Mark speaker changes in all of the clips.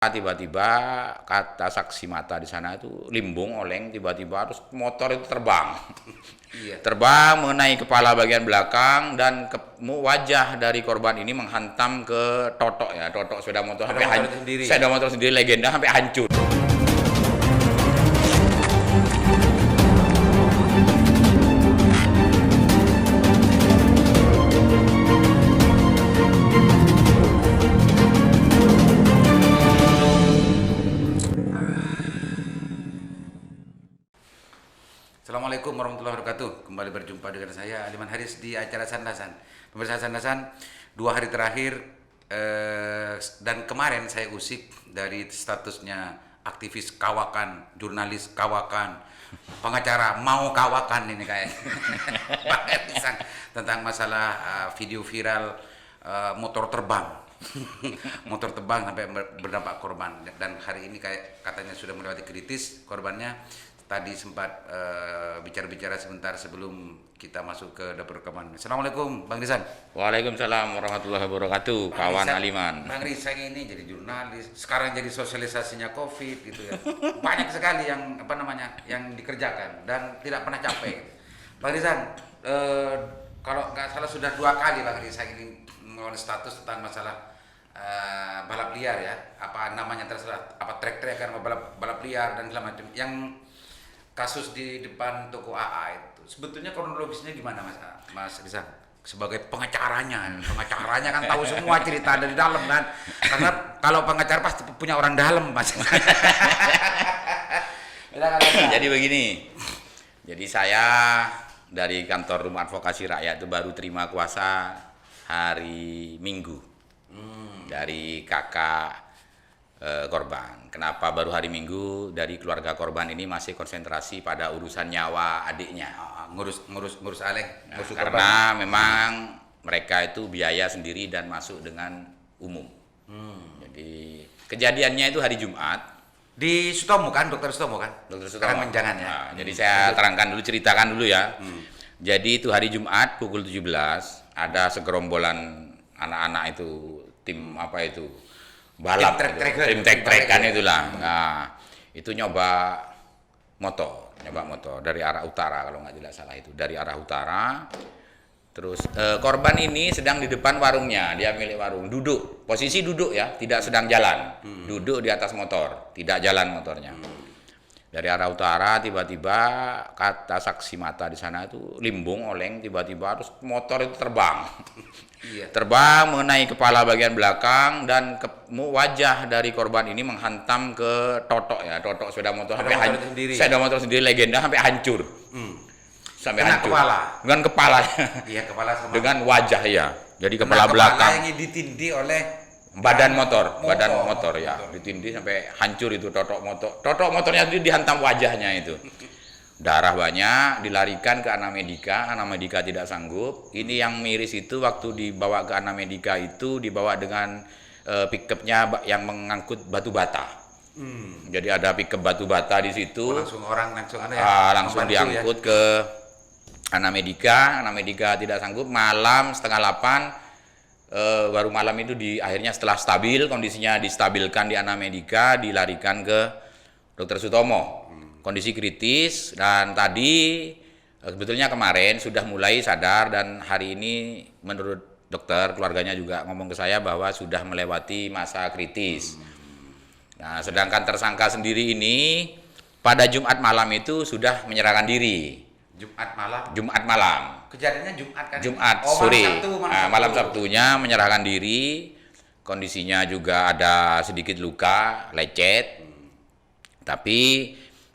Speaker 1: Tiba-tiba kata saksi mata di sana itu limbung oleng, tiba-tiba terus motor itu terbang.
Speaker 2: Iya.
Speaker 1: Terbang mengenai kepala bagian belakang dan wajah dari korban ini menghantam ke totok ya, totok sepeda motor sampai hancur. Sepeda motor sendiri legenda sampai hancur.
Speaker 2: Assalamualaikum warahmatullahi wabarakatuh. Kembali berjumpa dengan saya Aliman Haris di acara Sandasan. Pemirsa Sandasan, 2 hari terakhir dan kemarin saya usik dari statusnya aktivis kawakan, jurnalis kawakan, pengacara mau kawakan ini kayak tentang masalah video viral motor terbang. Motor terbang sampai berdampak korban, dan hari ini kayak katanya sudah melewati kritis korbannya. Tadi sempat bicara-bicara sebentar sebelum kita masuk ke dapur rekaman. Assalamualaikum Bang Rizan.
Speaker 1: Waalaikumsalam warahmatullahi wabarakatuh. Kawan Aliman.
Speaker 2: Bang Rizan ini jadi jurnalis, sekarang jadi sosialisasinya COVID gitu ya. Banyak sekali yang yang dikerjakan dan tidak pernah capek. Bang Rizan, kalau nggak salah sudah 2 kali Bang Rizan ini mengeluarkan status tentang masalah balap liar ya. Apa namanya terserah, apa trek-trekan, balap liar dan segala macam. Yang kasus di depan toko AA itu sebetulnya kronologisnya gimana Mas Rizan? Sebagai pengacaranya kan tahu semua cerita dari dalam kan, karena kalau pengacara pasti punya orang dalam Mas.
Speaker 1: Jadi begini, jadi saya dari kantor Rumah Advokasi Rakyat itu baru terima kuasa hari Minggu dari kakak korban. Kenapa baru hari Minggu? Dari keluarga korban ini masih konsentrasi pada urusan nyawa adiknya,
Speaker 2: ngurus Aleng,
Speaker 1: karena memang mereka itu biaya sendiri dan masuk dengan umum. Jadi kejadiannya itu hari Jumat
Speaker 2: di Sutomo kan, Dokter Sutomo kan?
Speaker 1: Dokter Sutomo.
Speaker 2: Sekarang menjangan ya.
Speaker 1: Nah, jadi saya terangkan dulu, ceritakan dulu ya. Jadi itu hari Jumat pukul 17 ada segerombolan anak-anak itu, tim apa itu? Balap, tim trek-trekan itulah. Nah, itu nyoba motor dari arah utara kalau nggak tidak salah, itu dari arah utara. Terus korban ini sedang di depan warungnya, dia milik warung, duduk, posisi duduk ya, tidak sedang jalan, duduk di atas motor, tidak jalan motornya. Dari arah utara tiba-tiba kata saksi mata di sana itu limbung oleng, tiba-tiba terus motor itu terbang. Iya. Terbang mengenai kepala bagian belakang dan wajah dari korban ini menghantam ke totok ya, totok sepeda motor sampai hancur. Sepeda motor sendiri legenda sampai hancur. Sampai hancur. Dengan kepalanya. Iya, kepala sama. Dengan wajah ya. Jadi kepala belakang
Speaker 2: yang ditindih oleh
Speaker 1: badan motor ya, ditindih sampai hancur itu totok motornya itu dihantam wajahnya itu. Darah banyak, dilarikan ke Anamedika tidak sanggup. Ini yang miris itu waktu dibawa ke Anamedika itu dibawa dengan pickupnya yang mengangkut batu bata. Jadi ada pickup batu bata di situ. Langsung diangkut ke Anamedika tidak sanggup. Malam setengah 8 baru malam itu akhirnya setelah stabil, kondisinya distabilkan di Anamedika, dilarikan ke Dokter Sutomo. Kondisi kritis, dan tadi sebetulnya kemarin sudah mulai sadar, dan hari ini menurut dokter, keluarganya juga ngomong ke saya bahwa sudah melewati masa kritis. Nah, sedangkan tersangka sendiri ini pada Jumat malam itu sudah menyerahkan diri. Jumat malam.
Speaker 2: Kejadiannya Jumat kan?
Speaker 1: Jumat sore. Malam Sabtunya menyerahkan diri. Kondisinya juga ada sedikit luka, lecet. Tapi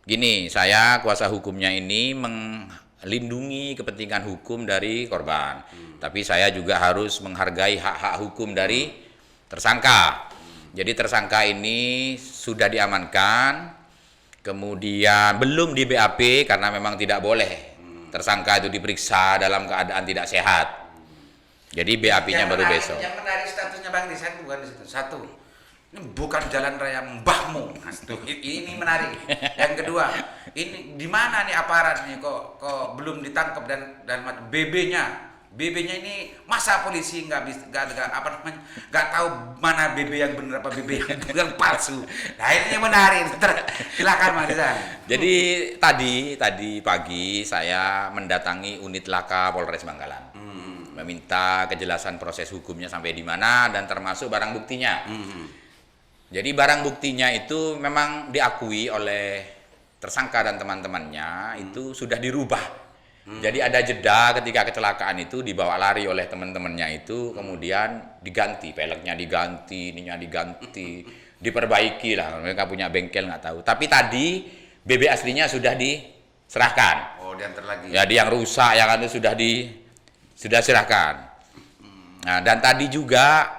Speaker 1: gini, saya kuasa hukumnya ini melindungi kepentingan hukum dari korban. Tapi saya juga harus menghargai hak-hak hukum dari tersangka. Jadi tersangka ini sudah diamankan, kemudian belum di BAP karena memang tidak boleh tersangka itu diperiksa dalam keadaan tidak sehat. Jadi BAP-nya baru besok.
Speaker 2: Yang menarik statusnya Bang Rizan bukan di situ. Satu, ini bukan jalan raya mbahmu. Ini menarik. Yang kedua, ini di mana nih aparat nih kok belum ditangkap dan BB-nya BB-nya ini masa polisi nggak tahu mana BB yang benar apa BB yang palsu. Nah ini menarik. Silakan Mas Rizal.
Speaker 1: Jadi tadi pagi saya mendatangi unit Laka Polres Bangkalan. Meminta kejelasan proses hukumnya sampai di mana dan termasuk barang buktinya. Jadi barang buktinya itu memang diakui oleh tersangka dan teman-temannya itu sudah dirubah. Jadi ada jeda ketika kecelakaan itu dibawa lari oleh teman-temannya itu, kemudian diganti, peleknya diganti, ininya diganti, diperbaiki lah. Mereka punya bengkel nggak tahu. Tapi tadi BB aslinya sudah diserahkan.
Speaker 2: Oh, diantar lagi.
Speaker 1: Jadi yang rusak yang itu sudah serahkan. Nah, dan tadi juga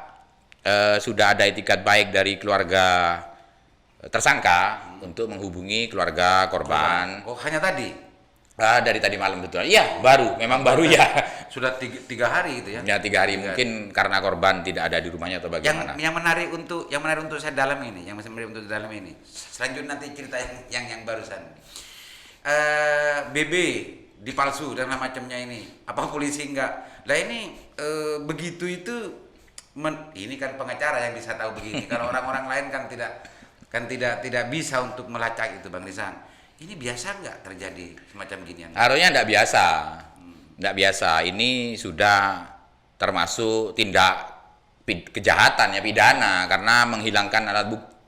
Speaker 1: sudah ada itikat baik dari keluarga tersangka untuk menghubungi keluarga korban.
Speaker 2: Oh, hanya tadi?
Speaker 1: Dari tadi malam betul. Iya, memang baru ya.
Speaker 2: Sudah tiga hari itu ya?
Speaker 1: Ya 3 hari mungkin karena korban tidak ada di rumahnya atau bagaimana.
Speaker 2: Yang menarik untuk saya dalam ini, selanjutnya nanti cerita yang barusan. BB dipalsu dan macamnya ini, apa polisi enggak? Lah ini begitu itu, ini kan pengacara yang bisa tahu begini. Kalau orang-orang lain kan tidak bisa untuk melacak itu, Bang Rizal. Ini biasa nggak terjadi semacam ginian?
Speaker 1: Harusnya nggak biasa, nggak biasa. Ini sudah termasuk tindak kejahatan ya, pidana karena menghilangkan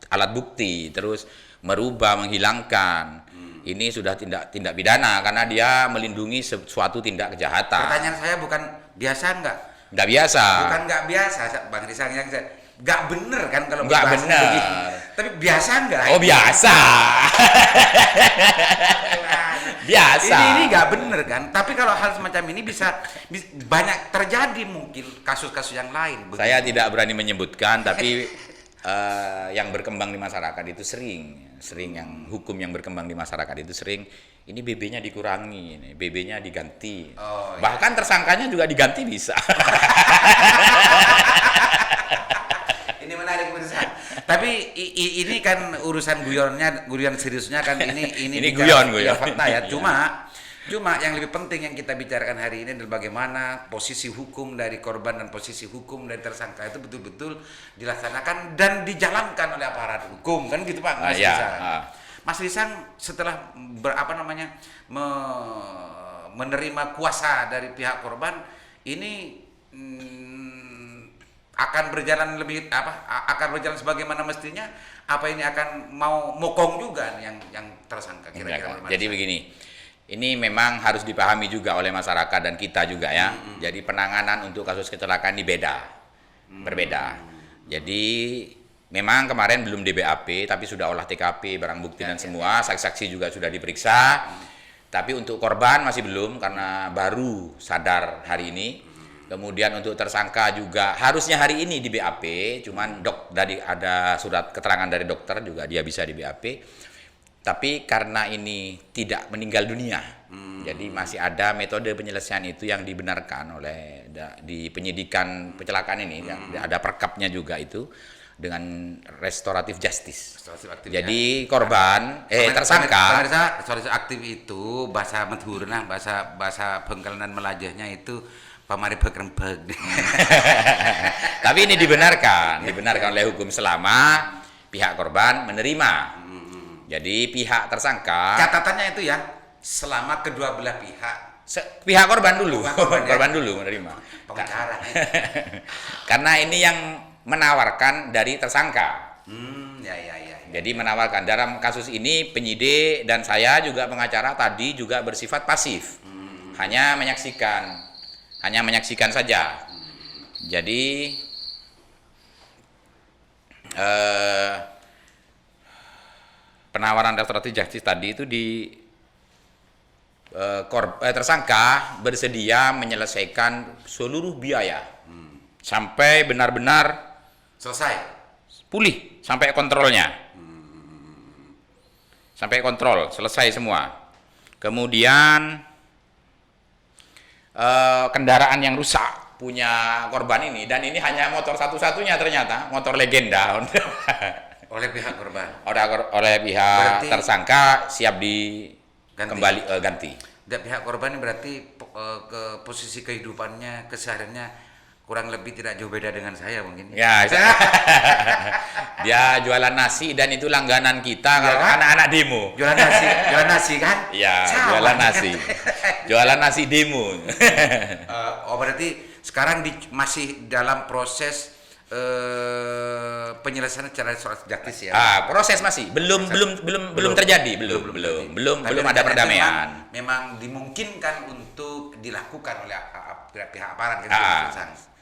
Speaker 1: alat bukti, terus merubah, menghilangkan. Ini sudah tindak pidana karena dia melindungi suatu tindak kejahatan.
Speaker 2: Pertanyaan saya bukan biasa nggak?
Speaker 1: Nggak biasa.
Speaker 2: Bukan nggak biasa, Bang Rizal, yang saya nggak bener kan kalau
Speaker 1: nggak bener.
Speaker 2: Begini. Tapi biasa nggak?
Speaker 1: Oh biasa. Biasa.
Speaker 2: Ini nggak bener kan? Tapi kalau hal semacam ini bisa banyak terjadi mungkin kasus-kasus yang lain.
Speaker 1: Begini. Saya tidak berani menyebutkan, tapi yang berkembang di masyarakat itu sering yang hukum yang berkembang di masyarakat itu sering ini BB-nya dikurangi, ini BB-nya diganti.
Speaker 2: Oh, iya.
Speaker 1: Bahkan tersangkanya juga diganti bisa.
Speaker 2: Ini menarik benar. Tapi ini kan urusan guyon seriusnya kan ini
Speaker 1: guyon.
Speaker 2: Fakta ya. Cuma yang lebih penting yang kita bicarakan hari ini adalah bagaimana posisi hukum dari korban dan posisi hukum dari tersangka itu betul-betul dilaksanakan dan dijalankan oleh aparat hukum, kan gitu Pak Mas Rizal. Mas Rizal setelah menerima kuasa dari pihak korban ini akan berjalan sebagaimana mestinya, apa ini akan mau mokong juga yang tersangka kira-kira?
Speaker 1: Jadi begini. Ini memang harus dipahami juga oleh masyarakat dan kita juga ya. Jadi penanganan untuk kasus kecelakaan ini berbeda. Jadi memang kemarin belum DBAP, tapi sudah olah TKP, barang bukti dan semua, saksi-saksi juga sudah diperiksa. Tapi untuk korban masih belum karena baru sadar hari ini. Kemudian untuk tersangka juga harusnya hari ini di BAP, cuman ada surat keterangan dari dokter juga dia bisa di BAP. Tapi karena ini tidak meninggal dunia, jadi masih ada metode penyelesaian itu yang dibenarkan oleh di penyidikan kecelakaan ini, ada perkapnya juga itu dengan restoratif justice. Jadi korban, tersangka.
Speaker 2: Restoratif aktif itu bahasa madhurna, bahasa Bengkalan melajahnya itu pamari begrembeg.
Speaker 1: Tapi ini dibenarkan oleh hukum selama pihak korban menerima. Jadi pihak tersangka,
Speaker 2: catatannya itu ya, selama kedua belah pihak.
Speaker 1: Pihak korban dulu, korban dulu menerima.
Speaker 2: Pengacara.
Speaker 1: Karena ini yang menawarkan dari tersangka.
Speaker 2: Ya.
Speaker 1: Jadi menawarkan dalam kasus ini penyidik dan saya juga pengacara tadi juga bersifat pasif, hanya menyaksikan saja. Jadi penawaran restoratif justice tadi itu tersangka bersedia menyelesaikan seluruh biaya sampai benar-benar
Speaker 2: selesai,
Speaker 1: pulih sampai kontrolnya, sampai kontrol selesai semua. Kemudian kendaraan yang rusak punya korban ini, dan ini hanya motor satu-satunya ternyata, motor legenda.
Speaker 2: Oleh pihak korban,
Speaker 1: oleh pihak
Speaker 2: berarti
Speaker 1: tersangka siap ganti.
Speaker 2: dari pihak korban ini berarti ke posisi kehidupannya, kesehariannya kurang lebih tidak jauh beda dengan saya mungkin.
Speaker 1: Ya, dia jualan nasi dan itu langganan kita kalau
Speaker 2: kan?
Speaker 1: anak-anak demo.
Speaker 2: Jualan nasi kan?
Speaker 1: Ya,
Speaker 2: Sama.
Speaker 1: jualan nasi. Jualan nasi demo.
Speaker 2: Oh berarti sekarang masih dalam proses penyelesaian secara restoratif justice ya.
Speaker 1: Proses masih belum terjadi, belum ada perdamaian.
Speaker 2: Memang dimungkinkan untuk dilakukan oleh pihak aparat gitu.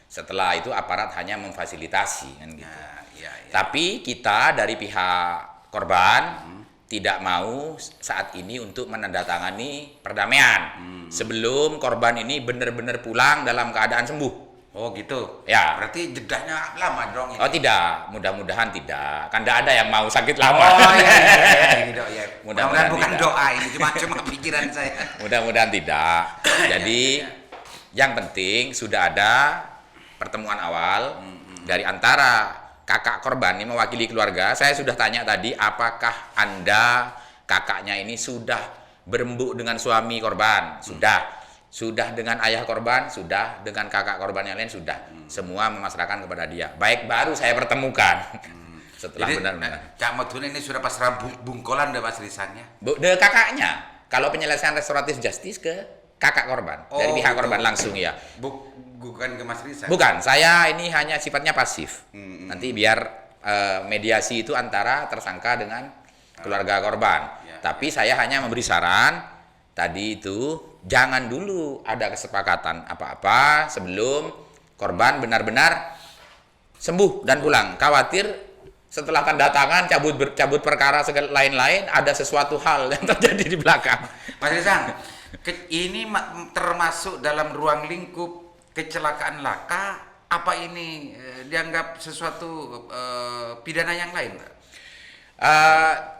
Speaker 1: Setelah itu aparat hanya memfasilitasi kan gitu.
Speaker 2: Ya.
Speaker 1: Tapi kita dari pihak korban tidak mau saat ini untuk menandatangani perdamaian sebelum korban ini benar-benar pulang dalam keadaan sembuh.
Speaker 2: Oh gitu.
Speaker 1: Ya.
Speaker 2: Berarti jedanya lama dong ini.
Speaker 1: Oh tidak, mudah-mudahan tidak. Kan tidak ada yang mau sakit lama.
Speaker 2: Oh iya. Mudah-mudahan bukan
Speaker 1: tidak.
Speaker 2: doa ini, cuma pikiran saya.
Speaker 1: Mudah-mudahan tidak. Jadi yang penting sudah ada pertemuan awal dari antara kakak korban ini mewakili keluarga. Saya sudah tanya tadi, apakah Anda kakaknya ini sudah berembuk dengan suami korban? Sudah dengan ayah korban, sudah dengan kakak korban yang lain, sudah. Semua memasrahkan kepada dia. Baik, baru saya pertemukan. Setelah benar-benar.
Speaker 2: Cak Matun ini sudah pasrah bungkolan udah Mas Risannya?
Speaker 1: Kakaknya. Kalau penyelesaian restoratif justice ke kakak korban. Dari pihak korban langsung ya.
Speaker 2: Bukan ke Mas Risan?
Speaker 1: Bukan, saya ini hanya sifatnya pasif. Nanti biar mediasi itu antara tersangka dengan keluarga korban. Tapi saya hanya memberi saran tadi itu jangan dulu ada kesepakatan apa-apa sebelum korban benar-benar sembuh dan pulang. Khawatir setelah tanda tangan cabut perkara segala lain-lain ada sesuatu hal yang terjadi di belakang.
Speaker 2: Mas Risan, ini termasuk dalam ruang lingkup kecelakaan laka, apa ini dianggap sesuatu pidana yang lain, Pak?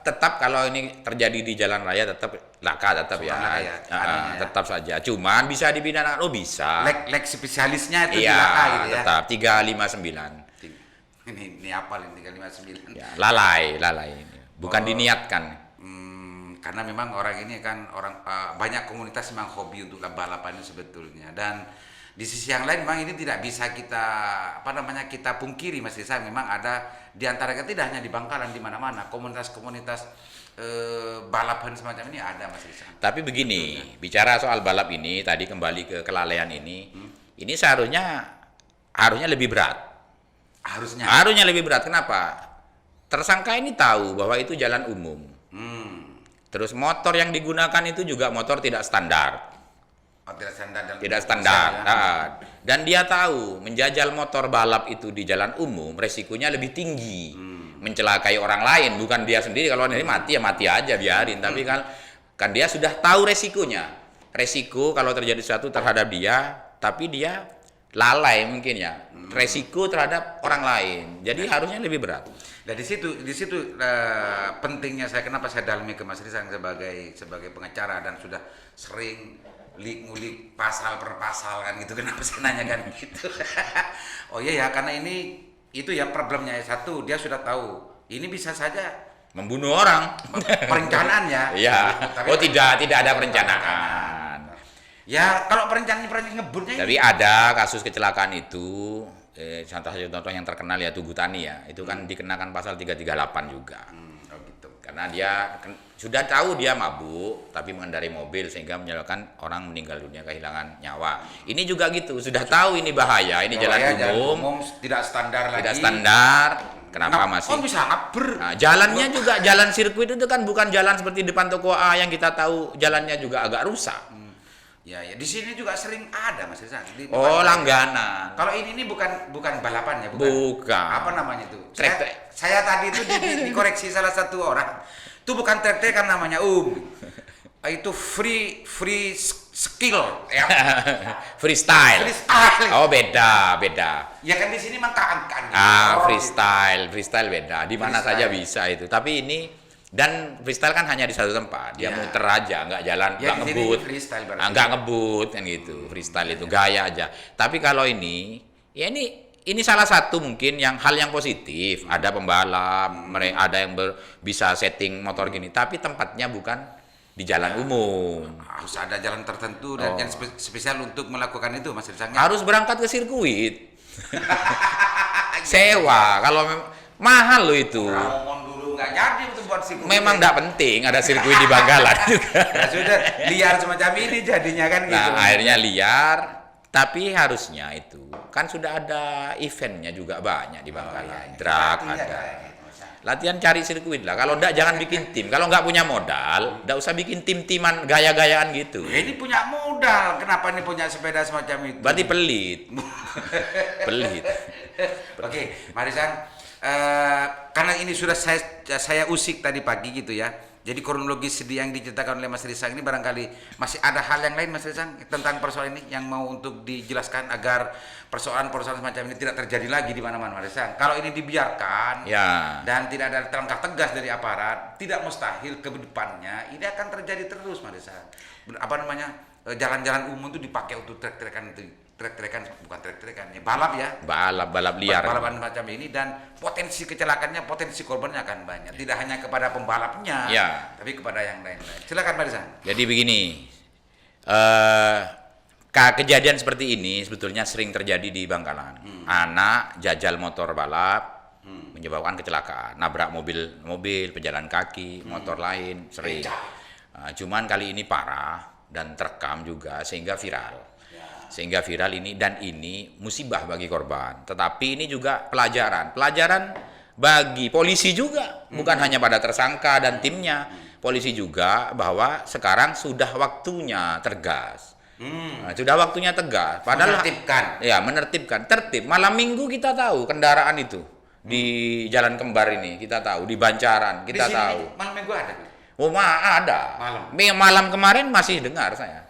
Speaker 1: Tetap kalau ini terjadi di jalan raya tetap laka tetap ya. Tetap saja. Cuman bisa dipidanakan, bisa.
Speaker 2: Lek spesialisnya itu
Speaker 1: iya,
Speaker 2: di laka gitu ya.
Speaker 1: Tetap 359.
Speaker 2: Ini apa ini 359?
Speaker 1: Ya, lalai. Bukan diniatkan.
Speaker 2: Karena memang orang ini kan banyak komunitas memang hobi untuk balapan itu sebetulnya, dan di sisi yang lain memang ini tidak bisa kita pungkiri Mas Risan, memang ada di antara kita tidak hanya di Bangkalan, di mana-mana komunitas-komunitas balapan semacam ini ada Mas Risan.
Speaker 1: Tapi begini, bicara soal balap ini tadi kembali ke kelalaian ini harusnya lebih berat. Harusnya lebih berat. Kenapa? Tersangka ini tahu bahwa itu jalan umum. Terus motor yang digunakan itu juga motor tidak standar. Tidak standar. Dan dia tahu menjajal motor balap itu di jalan umum resikonya lebih tinggi, mencelakai orang lain, bukan dia sendiri. Kalau ini mati ya mati aja biarin. Tapi kan dia sudah tahu resikonya. Resiko kalau terjadi sesuatu terhadap dia, tapi dia lalai mungkin ya. Resiko terhadap orang lain. Jadi harusnya lebih berat.
Speaker 2: Nah di situ pentingnya saya, kenapa saya dalami ke Mas Risan sebagai pengacara dan sudah sering ngulik pasal per pasal kan gitu. Kenapa saya nanyakan gitu? Oh iya ya, karena itu ya problemnya. Satu, dia sudah tahu ini bisa saja
Speaker 1: membunuh orang.
Speaker 2: Perencanaan ya.
Speaker 1: Iya. Tidak ada perencanaan.
Speaker 2: Ya kalau perencanaan ngebutnya.
Speaker 1: Tapi ada kasus kecelakaan itu. Contoh yang terkenal ya Tugu Tani ya. Itu kan dikenakan pasal 338 juga.
Speaker 2: Gitu.
Speaker 1: Karena dia sudah tahu dia mabuk tapi mengendarai mobil sehingga menyebabkan orang meninggal dunia, kehilangan nyawa. Ini juga gitu, sudah tahu ini bahaya, ini jalan umum
Speaker 2: tidak standar lagi.
Speaker 1: Tidak standar. Kenapa masih?
Speaker 2: Bisa ngabur.
Speaker 1: Nah, jalannya juga jalan sirkuit itu kan bukan jalan seperti depan toko A yang kita tahu jalannya juga agak rusak.
Speaker 2: Ya, di sini juga sering ada Mas Risan.
Speaker 1: Langganan.
Speaker 2: Kalau ini bukan balapan ya,
Speaker 1: bukan.
Speaker 2: Apa namanya itu? Saya tadi itu dikoreksi salah satu orang. Itu bukan trek-trek kan namanya, itu free skill ya.
Speaker 1: Freestyle. Oh, beda.
Speaker 2: Ya kan di sini kan.
Speaker 1: Freestyle beda. Di mana saja bisa itu. Tapi ini dan freestyle kan hanya di satu tempat. Dia muter aja, nggak jalan, nggak ngebut. Nggak ngebut kan gitu. Freestyle itu gaya aja. Tapi kalau ini salah satu mungkin hal yang positif. Ada pembalap, ada yang bisa setting motor gini. Tapi tempatnya bukan di jalan umum.
Speaker 2: Harus ada jalan tertentu dan yang spesial untuk melakukan itu, Mas Rizang.
Speaker 1: Harus berangkat ke sirkuit. Sewa, kalau mahal loh itu.
Speaker 2: Ngomong dulu nggak jadi untuk buat sirkuit.
Speaker 1: Memang nggak penting ada sirkuit di Bangkalan juga.
Speaker 2: Nah, sudah liar semacam ini jadinya kan gitu.
Speaker 1: Nah, akhirnya liar, tapi harusnya itu kan sudah ada eventnya juga banyak di Bangkalan. Drag ada. Latihan cari sirkuit lah. Kalau enggak jangan bikin tim. Kalau nggak punya modal, enggak usah bikin tim-timan gaya-gayaan gitu.
Speaker 2: Ini punya modal, kenapa ini punya sepeda semacam itu?
Speaker 1: Berarti pelit. Pelit.
Speaker 2: Oke, Marisan, karena ini sudah saya usik tadi pagi gitu ya. Jadi kronologis yang diceritakan oleh Mas Rizang ini barangkali masih ada hal yang lain, Mas Rizang, tentang persoalan ini yang mau untuk dijelaskan agar persoalan-persoalan semacam ini tidak terjadi lagi di mana-mana, Mas Rizang. Kalau ini dibiarkan dan tidak ada langkah tegas dari aparat, tidak mustahil ke depannya ini akan terjadi terus, Mas Rizang. Jalan-jalan umum itu dipakai untuk trek-trekan ya, balap ya.
Speaker 1: Balap liar.
Speaker 2: Balapan macam ini dan potensi kecelakaannya, potensi korbannya akan banyak. Tidak hanya kepada pembalapnya, tapi kepada yang lain-lain. Silakan Pak Rizan.
Speaker 1: Jadi begini, kejadian seperti ini sebetulnya sering terjadi di Bangkalan. Anak jajal motor balap menyebabkan kecelakaan, nabrak mobil, pejalan kaki, motor lain sering. Cuman kali ini parah dan terekam juga sehingga viral. Sehingga viral ini, dan ini musibah bagi korban. Tetapi ini juga pelajaran bagi polisi juga, bukan hanya pada tersangka dan timnya. Polisi juga bahwa sekarang sudah waktunya tegas. Sudah waktunya tegas. Padahal menertibkan. Tertib. Malam Minggu kita tahu kendaraan itu di Jalan Kembar ini kita tahu, di Bancaran kita tahu.
Speaker 2: Malam Minggu ada.
Speaker 1: Ada. Malam kemarin masih dengar saya.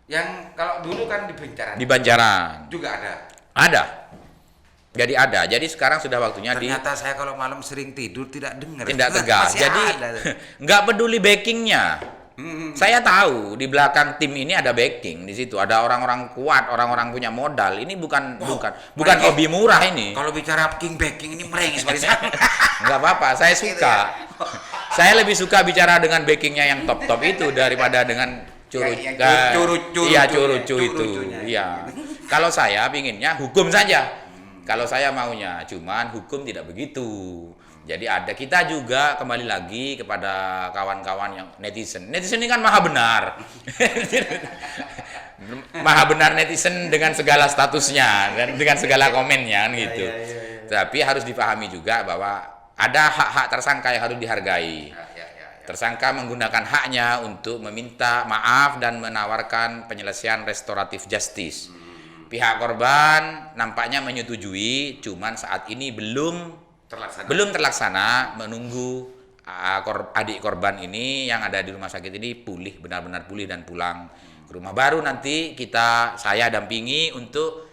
Speaker 2: Yang kalau dulu kan di Bancaran.
Speaker 1: Di Bancaran.
Speaker 2: Juga ada.
Speaker 1: Ada. Jadi ada. Jadi sekarang sudah waktunya
Speaker 2: ternyata saya kalau malam sering tidur tidak dengar.
Speaker 1: Tidak tegas. Jadi nggak peduli backingnya. Saya tahu di belakang tim ini ada backing di situ. Ada orang-orang kuat, orang-orang punya modal. Ini bukan hobi murah ini.
Speaker 2: Kalau bicara backing ini merengis Marisan.
Speaker 1: Nggak apa-apa. Saya suka. Saya lebih suka bicara dengan backingnya yang top itu daripada dengan curucu itu. Iya. Kalau saya pinginnya hukum saja. Kalau saya maunya, cuman hukum tidak begitu. Jadi kita juga kembali lagi kepada kawan-kawan yang netizen. Netizen ini kan maha benar. Maha benar netizen dengan segala statusnya dan dengan segala komennya gitu. Tapi harus dipahami juga bahwa ada hak-hak tersangka yang harus dihargai. Tersangka menggunakan haknya untuk meminta maaf dan menawarkan penyelesaian restoratif justice. Pihak korban nampaknya menyetujui, cuman saat ini belum terlaksana, menunggu adik korban ini yang ada di rumah sakit ini benar-benar pulih dan pulang ke rumah. Baru nanti saya dampingi untuk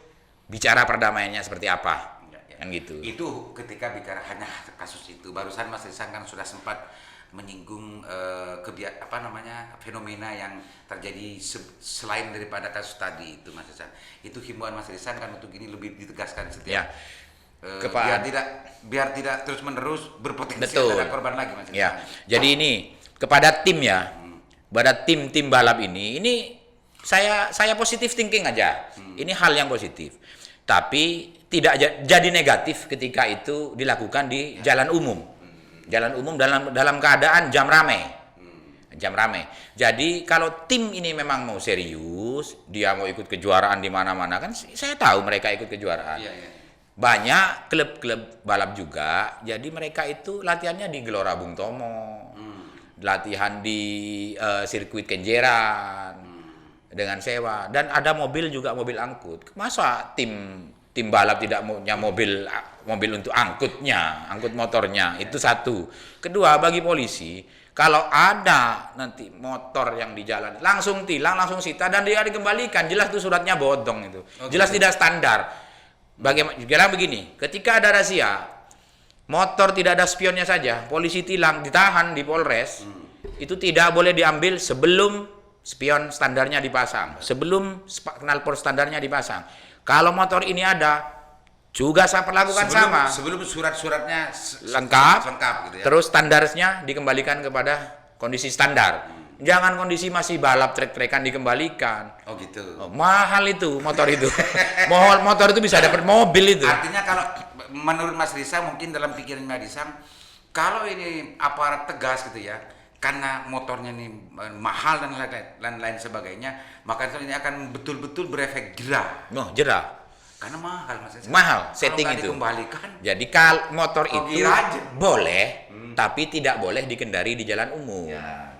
Speaker 1: bicara perdamaiannya seperti apa. Kan gitu.
Speaker 2: Itu ketika bicara hanya kasus itu. Barusan Mas Rizang kan sudah sempat menyinggung fenomena yang terjadi selain daripada kasus tadi itu, Mas Rizan. Itu himbauan Mas Rizan kan untuk ini lebih ditegaskan setiap biar tidak terus menerus berpotensi ada korban lagi, Mas Rizan.
Speaker 1: Jadi ini kepada tim pada tim balap ini saya positif thinking aja. Ini hal yang positif. Tapi tidak jadi negatif ketika itu dilakukan di jalan umum. Jalan umum dalam keadaan jam ramai. Jadi kalau tim ini memang mau serius, dia mau ikut kejuaraan di mana-mana, kan saya tahu mereka ikut kejuaraan. Banyak klub-klub balap juga. Jadi mereka itu latihannya di Gelora Bung Tomo. Latihan di sirkuit Kenjeran dengan sewa, dan ada mobil juga, mobil angkut. Masa tim balap tidak punya mobil untuk angkut motornya? Itu satu. Kedua, bagi polisi, kalau ada nanti motor yang di jalan, langsung tilang, langsung sita, dan dia dikembalikan. Jelas itu suratnya bodong itu. Jelas tidak standar. Bagaimana begini, ketika ada razia, motor tidak ada spionnya saja, polisi tilang, ditahan di Polres, itu tidak boleh diambil sebelum spion standarnya dipasang, sebelum knalpot standarnya dipasang. Kalau motor ini ada, juga saya perlakukan sama.
Speaker 2: Sebelum surat-suratnya
Speaker 1: lengkap
Speaker 2: gitu ya.
Speaker 1: Terus standarnya dikembalikan kepada kondisi standar. Jangan kondisi masih balap trek-trekan dikembalikan.
Speaker 2: Oh gitu.
Speaker 1: Oh, mahal itu motor itu. Motor itu bisa dapat mobil itu.
Speaker 2: Artinya kalau menurut Mas Rizal mungkin dalam pikiran Mas Rizal, kalau ini aparat tegas gitu ya, karena motornya ini mahal dan lain-lain sebagainya, maka ini akan betul-betul berefek jerah.
Speaker 1: Oh, jerah.
Speaker 2: Karena mahal Mas Rizal.
Speaker 1: Mahal
Speaker 2: Kalau
Speaker 1: setting
Speaker 2: nggak
Speaker 1: itu.
Speaker 2: dikembalikan,
Speaker 1: Jadi kalau motor
Speaker 2: oh,
Speaker 1: itu
Speaker 2: gila aja.
Speaker 1: boleh, tapi tidak boleh dikendari di jalan umum.
Speaker 2: Ya.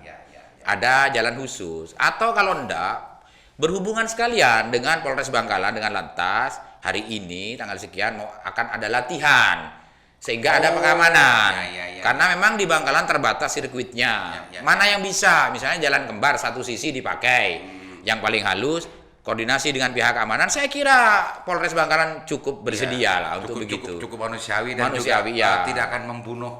Speaker 1: Ada jalan khusus. Atau kalau enggak, berhubungan sekalian dengan Polres Bangkalan, dengan Lantas, hari ini tanggal sekian akan ada latihan. Sehingga ada pengamanan.
Speaker 2: Ya.
Speaker 1: Karena memang di Bangkalan terbatas sirkuitnya.
Speaker 2: Ya.
Speaker 1: Mana yang bisa? Misalnya jalan kembar satu sisi dipakai. Yang paling halus, koordinasi dengan pihak keamanan, saya kira Polres Bangkalan cukup bersedia lah untuk begitu.
Speaker 2: Cukup manusiawi dan
Speaker 1: Manusiawi,
Speaker 2: juga
Speaker 1: ya.
Speaker 2: tidak akan membunuh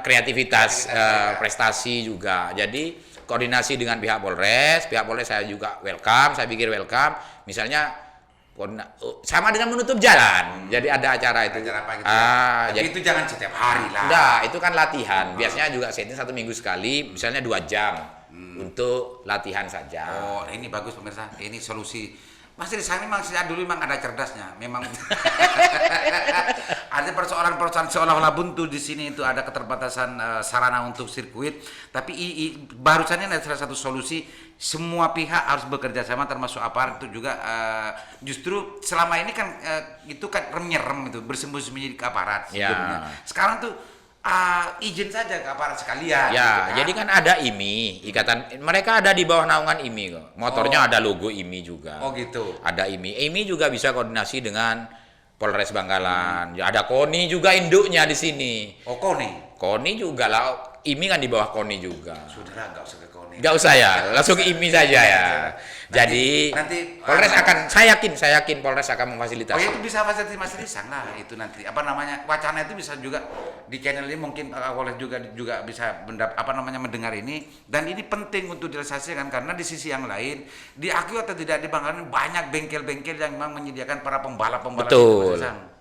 Speaker 1: Kreativitas, prestasi juga. Jadi koordinasi dengan pihak Polres saya juga welcome, saya pikir welcome. Misalnya sama dengan menutup jalan. Jadi ada acara itu.
Speaker 2: Acara apa gitu ya? Tapi
Speaker 1: jadi
Speaker 2: itu jangan setiap hari lah.
Speaker 1: enggak, itu kan latihan. Biasanya juga setting 1 minggu sekali, misalnya 2 jam untuk latihan saja.
Speaker 2: Oh, ini bagus pemirsa. Ini solusi. Mas Rizal memang sejak dulu memang ada cerdasnya. Memang ada persoalan-persoalan seolah-olah buntu di sini itu ada keterbatasan sarana untuk sirkuit. Tapi barusan ini ada salah satu solusi. Semua pihak harus bekerja sama termasuk aparat itu juga. Justru selama ini kan itu kan rem-nyerem itu bersembunyi-sembunyi ke aparat sebelumnya. Sekarang tuh izin saja ke aparat sekalian.
Speaker 1: Ya,
Speaker 2: gitu
Speaker 1: jadi kan ada IMI, ikatan mereka ada di bawah naungan IMI kok. Motornya ada logo IMI juga.
Speaker 2: Oh gitu.
Speaker 1: Ada IMI. IMI juga bisa koordinasi dengan Polres Bangkalan. Ya, ada KONI juga induknya di sini.
Speaker 2: Oh KONI.
Speaker 1: KONI juga lah. IMI kan di bawah KONI juga.
Speaker 2: Saudara nggak usah ke KONI.
Speaker 1: Nggak usah ya, langsung ke IMI saja ya. Jadi Polres akan, saya yakin Polres akan memfasilitasi.
Speaker 2: Oh itu bisa fasilitasi Mas Rizal lah itu nanti. Apa namanya wacana itu bisa juga di channel ini mungkin Polres juga bisa mendengar ini dan ini penting untuk direalisasikan karena di sisi yang lain diakui atau tidak di Bangkalan banyak bengkel-bengkel yang memang menyediakan para pembalap-pembalap.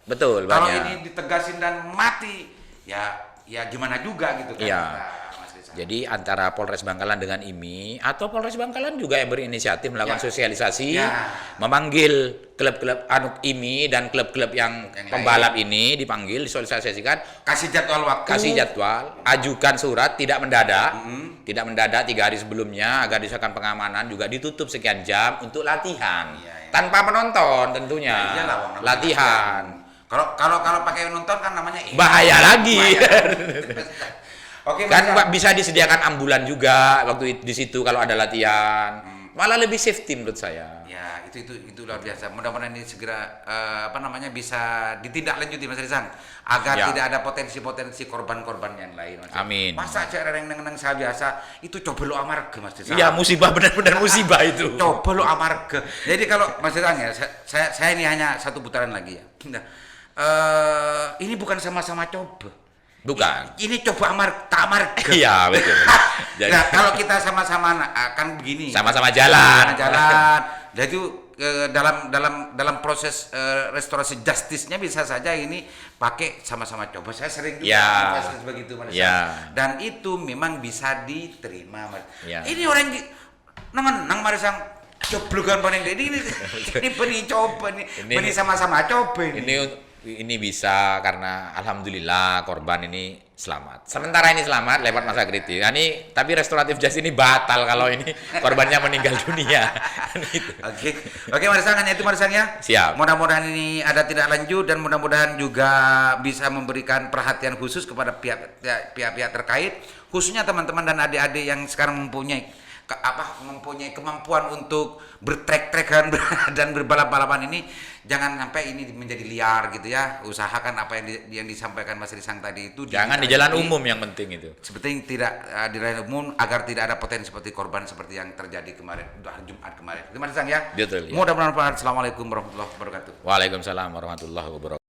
Speaker 1: Betul.
Speaker 2: Kalau
Speaker 1: Banyak.
Speaker 2: ini ditegasin dan mati ya gimana juga gitu kan.
Speaker 1: Iya. Jadi antara Polres Bangkalan dengan IMI atau Polres Bangkalan juga yang berinisiatif melakukan sosialisasi, memanggil klub-klub IMI dan klub-klub yang pembalap ini dipanggil, disosialisasikan,
Speaker 2: kasih jadwal waktu,
Speaker 1: ajukan surat tidak mendadak, 3 hari sebelumnya agar disahkan pengamanan juga ditutup sekian jam untuk latihan, tanpa penonton tentunya, latihan.
Speaker 2: Kalau pakai nonton kan namanya
Speaker 1: bahaya lagi.
Speaker 2: Oke,
Speaker 1: kan bisa disediakan ambulan juga waktu di situ kalau ada latihan. Malah lebih safety menurut saya.
Speaker 2: Ya, itu luar biasa. Mudah-mudahan ini segera bisa ditindaklanjuti Mas Rizal agar tidak ada potensi-potensi korban-korban yang lain. Mas.
Speaker 1: Amin.
Speaker 2: Masa cara neng saya biasa itu coba lo amarga Mas Rizal.
Speaker 1: Iya, musibah benar-benar musibah itu.
Speaker 2: Coba lo amarga. Jadi kalau Mas Rizal ya, saya ini hanya satu putaran lagi ya. Ini bukan sama-sama coba.
Speaker 1: Bukan.
Speaker 2: Ini coba tak amarga.
Speaker 1: Iya, betul.
Speaker 2: Jadi, nah, kalau kita sama-sama kan begini.
Speaker 1: Sama-sama jalan.
Speaker 2: Jadi dalam proses restorasi justice-nya bisa saja ini pakai sama-sama coba. Saya sering juga begitu Mas. Dan itu memang bisa diterima Mas. Ini orang nang Marisang coblogan paling ini beni coba beni sama-sama coba
Speaker 1: ini bisa karena alhamdulillah korban ini selamat. Sementara ini selamat lewat masa kritis. Nah, ini tapi restoratif justice ini batal kalau ini korbannya meninggal dunia.
Speaker 2: Oke, Marisang hanya itu Marisang ya.
Speaker 1: Siap.
Speaker 2: Mudah-mudahan ini ada tidak lanjut dan mudah-mudahan juga bisa memberikan perhatian khusus kepada pihak-pihak terkait, khususnya teman-teman dan adik-adik yang sekarang mempunyai kemampuan untuk bertrek-trekan dan berbalap-balapan ini, jangan sampai ini menjadi liar gitu ya. Usahakan apa yang disampaikan Mas Rizal tadi itu
Speaker 1: jangan di jalan umum, yang penting itu.
Speaker 2: Seperti tidak di jalan umum agar tidak ada potensi seperti korban seperti yang terjadi kemarin Jumat kemarin. Terima kasih ya.
Speaker 1: Betul.
Speaker 2: Mudah-mudahan. Assalamualaikum warahmatullahi wabarakatuh.
Speaker 1: Waalaikumsalam warahmatullahi wabarakatuh.